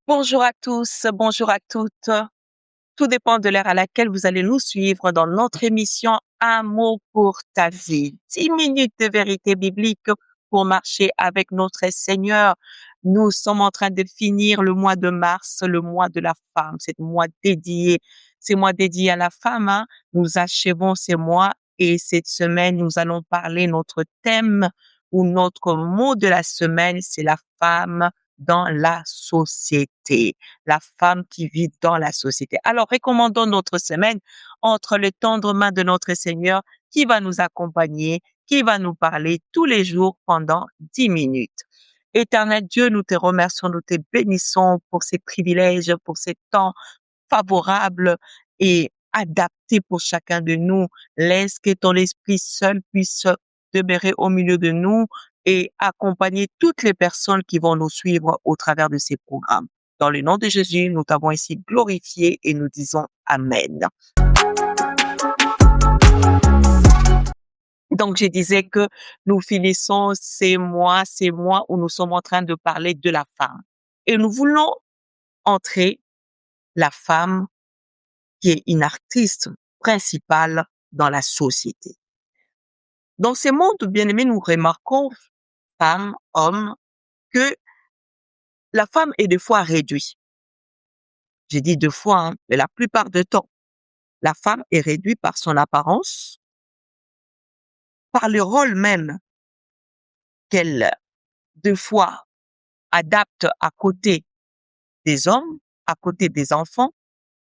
Bonjour à tous, bonjour à toutes. Tout dépend de l'heure à laquelle vous allez nous suivre dans notre émission Un mot pour ta vie. 10 minutes de vérité biblique pour marcher avec notre Seigneur. Nous sommes en train de finir le mois de mars, le mois de la femme. C'est mois dédié à la femme, hein. Nous achevons ces mois et cette semaine, nous allons parler notre thème ou notre mot de la semaine, c'est la femme dans la société, la femme qui vit dans la société. Alors, recommandons notre semaine entre les tendres mains de notre Seigneur qui va nous accompagner, qui va nous parler tous les jours pendant 10 minutes. Éternel Dieu, nous te remercions, nous te bénissons pour ces privilèges, pour ces temps favorables et adaptés pour chacun de nous. Laisse que ton esprit seul puisse demeurer au milieu de nous et accompagner toutes les personnes qui vont nous suivre au travers de ces programmes. Dans le nom de Jésus, nous t'avons ici glorifié et nous disons Amen. Donc, je disais que nous finissons ces mois où nous sommes en train de parler de la femme. Et nous voulons entrer la femme qui est une artiste principale dans la société. Dans ce monde, bien-aimés, nous remarquons, femmes, hommes, que la femme est des fois réduite. J'ai dit deux fois, hein, mais la plupart du temps, la femme est réduite par son apparence, par le rôle même qu'elle, deux fois, adapte à côté des hommes, à côté des enfants,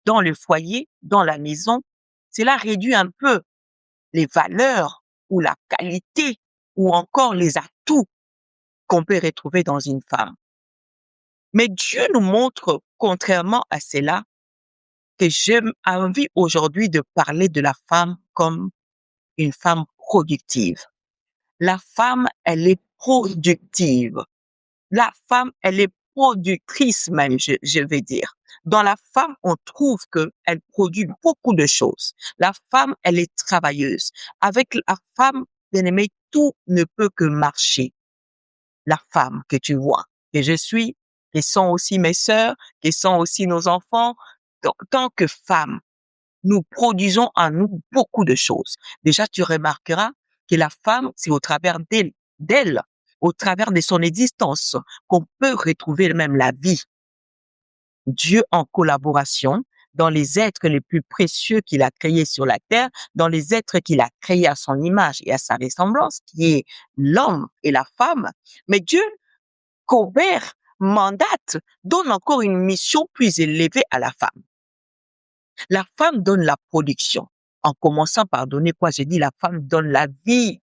dans le foyer, dans la maison. Cela réduit un peu les valeurs ou la qualité ou encore les atouts qu'on peut retrouver dans une femme. Mais Dieu nous montre, contrairement à cela, que j'ai envie aujourd'hui de parler de la femme comme une femme productive. La femme, elle est productive. La femme, elle est productrice même, je vais dire. Dans la femme, on trouve qu'elle produit beaucoup de choses. La femme, elle est travailleuse. Avec la femme, bien aimée, tout ne peut que marcher. La femme que tu vois, que je suis, qui sont aussi mes sœurs, qui sont aussi nos enfants. Donc, tant que femmes, nous produisons en nous beaucoup de choses. Déjà, tu remarqueras que la femme, c'est au travers d'elle, au travers de son existence, qu'on peut retrouver même la vie. Dieu en collaboration, dans les êtres les plus précieux qu'il a créés sur la terre, dans les êtres qu'il a créés à son image et à sa ressemblance, qui est l'homme et la femme. Mais Dieu coopère, mandate, donne encore une mission plus élevée à la femme. La femme donne la production. En commençant par donner quoi? J'ai dit la femme donne la vie.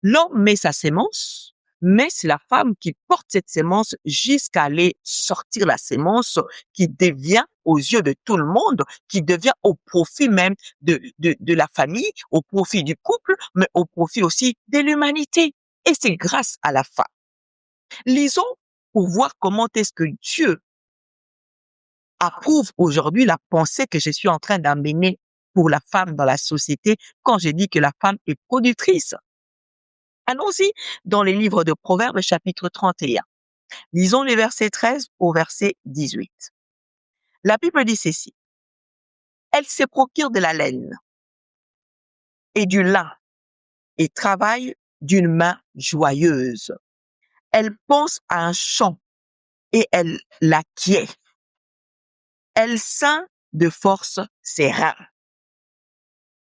L'homme met sa sémence, mais c'est la femme qui porte cette sémence jusqu'à aller sortir la sémence qui devient aux yeux de tout le monde, qui devient au profit même de la famille, au profit du couple, mais au profit aussi de l'humanité. Et c'est grâce à la femme. Lisons pour voir comment est-ce que Dieu approuve aujourd'hui la pensée que je suis en train d'amener pour la femme dans la société quand je dis que la femme est productrice. Allons-y dans les livres de Proverbes, chapitre 31. Lisons les versets 13 au verset 18. La Bible dit ceci. Elle se procure de la laine et du lin et travaille d'une main joyeuse. Elle pense à un champ et elle l'acquiert. Elle ceint de force ses reins.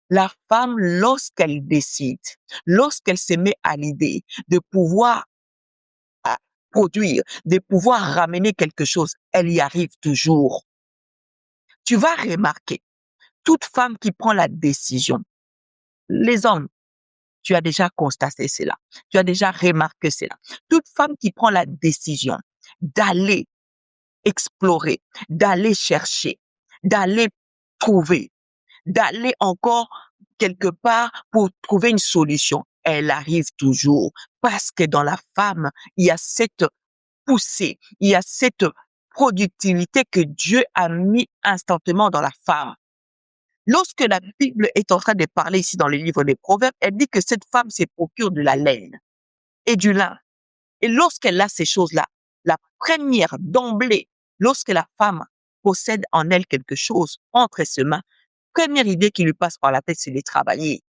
La femme, lorsqu'elle décide, lorsqu'elle se met à l'idée de pouvoir produire, de pouvoir ramener quelque chose, elle y arrive toujours. Tu vas remarquer, toute femme qui prend la décision, les hommes, tu as déjà constaté cela, tu as déjà remarqué cela. Toute femme qui prend la décision d'aller explorer, d'aller chercher, d'aller trouver, d'aller encore quelque part pour trouver une solution, elle arrive toujours parce que dans la femme, il y a cette poussée, il y a cette productivité que Dieu a mis instantanément dans la femme. Lorsque la Bible est en train de parler ici dans le livre des Proverbes, elle dit que cette femme se procure de la laine et du lin. Et lorsqu'elle a ces choses-là, la première d'emblée, lorsque la femme possède en elle quelque chose entre ses mains, première idée qui lui passe par la tête, c'est de travailler.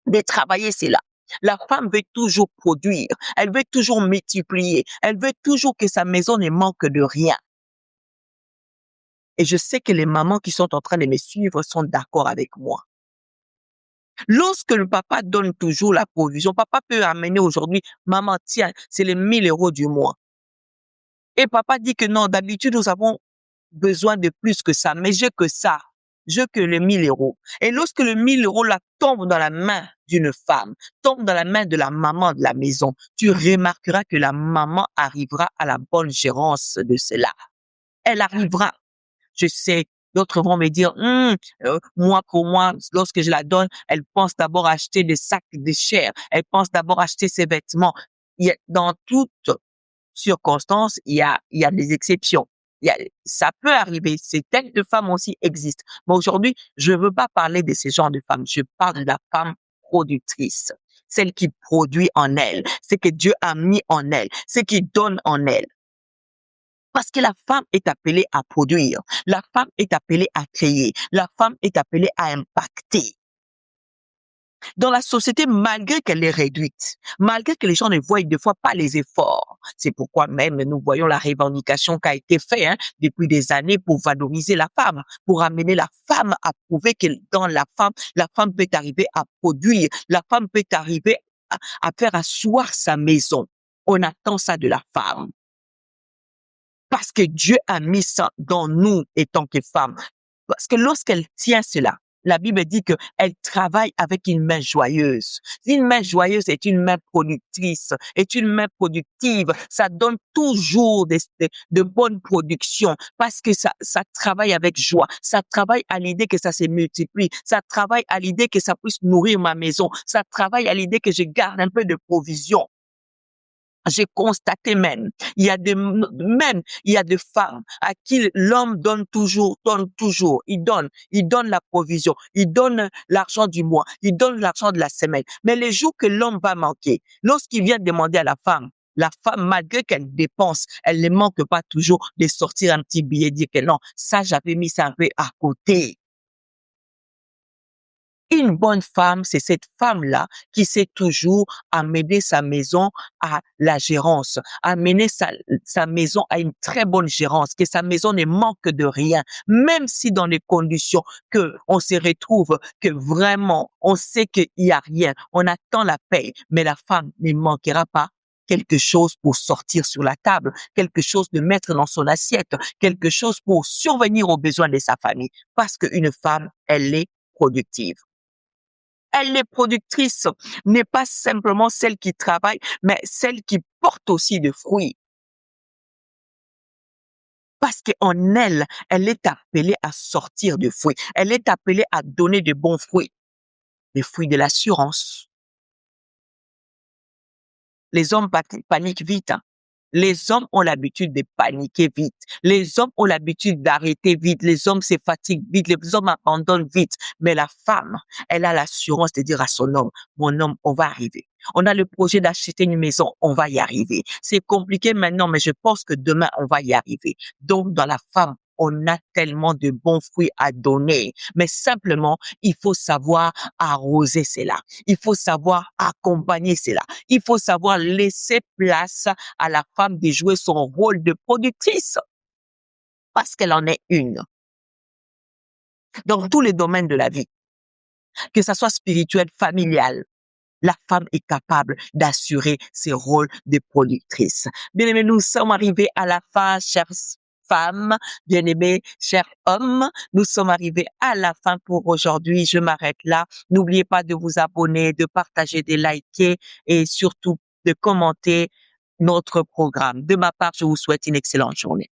De travailler, c'est là. La femme veut toujours produire, elle veut toujours multiplier, elle veut toujours que sa maison ne manque de rien. Et je sais que les mamans qui sont en train de me suivre sont d'accord avec moi. Lorsque le papa donne toujours la provision, papa peut amener aujourd'hui, maman, tiens, c'est les 1 000 € du mois. Et papa dit que non, d'habitude, nous avons besoin de plus que ça, mais j'ai que ça. J'ai que les 1 000 €. Et lorsque le 1 000 € là tombe dans la main d'une femme, tombe dans la main de la maman de la maison, tu remarqueras que la maman arrivera à la bonne gérance de cela. Elle arrivera. Je sais, d'autres vont me dire, moi, pour moi, lorsque je la donne, elle pense d'abord à acheter des sacs de chair. Elle pense d'abord à acheter ses vêtements. Dans toute circonstance, il y a des exceptions. Ça peut arriver. Ces types de femmes aussi existent. Mais aujourd'hui, je veux pas parler de ces genres de femmes. Je parle de la femme productrice. Celle qui produit en elle. Ce que Dieu a mis en elle. Ce qui donne en elle. Parce que la femme est appelée à produire. La femme est appelée à créer. La femme est appelée à impacter. Dans la société, malgré qu'elle est réduite, malgré que les gens ne voient des fois pas les efforts, c'est pourquoi même nous voyons la revendication qui a été faite depuis des années pour valoriser la femme, pour amener la femme à prouver que dans la femme peut arriver à produire, la femme peut arriver à faire asseoir sa maison. On attend ça de la femme. Parce que Dieu a mis ça dans nous en tant que femmes. Parce que lorsqu'elle tient cela, la Bible dit qu'elle travaille avec une main joyeuse. Une main joyeuse est une main productrice, est une main productive. Ça donne toujours de bonnes productions parce que ça travaille avec joie. Ça travaille à l'idée que ça se multiplie. Ça travaille à l'idée que ça puisse nourrir ma maison. Ça travaille à l'idée que je garde un peu de provision. J'ai constaté même, il y a des femmes à qui l'homme donne toujours. Il donne la provision, il donne l'argent du mois, il donne l'argent de la semaine. Mais les jours que l'homme va manquer, lorsqu'il vient demander à la femme, malgré qu'elle dépense, elle ne manque pas toujours de sortir un petit billet, dire que non, ça, j'avais mis ça un peu à côté. Une bonne femme, c'est cette femme-là qui sait toujours amener sa maison à la gérance, amener sa maison à une très bonne gérance, que sa maison ne manque de rien, même si dans les conditions que on se retrouve, que vraiment on sait qu'il y a rien, on attend la paix, mais la femme ne manquera pas quelque chose pour sortir sur la table, quelque chose de mettre dans son assiette, quelque chose pour survenir aux besoins de sa famille, parce qu'une femme, elle est productive. Elle est productrice, n'est pas simplement celle qui travaille, mais celle qui porte aussi des fruits. Parce qu'en elle, elle est appelée à sortir de fruits. Elle est appelée à donner de bons fruits. Les fruits de l'assurance. Les hommes paniquent vite. Les hommes ont l'habitude de paniquer vite. Les hommes ont l'habitude d'arrêter vite. Les hommes se fatiguent vite. Les hommes abandonnent vite. Mais la femme, elle a l'assurance de dire à son homme, mon homme, on va arriver. On a le projet d'acheter une maison, on va y arriver. C'est compliqué maintenant, mais je pense que demain, on va y arriver. Donc, dans la femme, on a tellement de bons fruits à donner. Mais simplement, il faut savoir arroser cela. Il faut savoir accompagner cela. Il faut savoir laisser place à la femme de jouer son rôle de productrice. Parce qu'elle en est une. Dans tous les domaines de la vie. Que ça soit spirituel, familial. La femme est capable d'assurer ses rôles de productrice. Bien-aimés, nous sommes arrivés à la fin, chères femmes, bien-aimés, chers hommes. Nous sommes arrivés à la fin pour aujourd'hui. Je m'arrête là. N'oubliez pas de vous abonner, de partager, de liker et surtout de commenter notre programme. De ma part, je vous souhaite une excellente journée.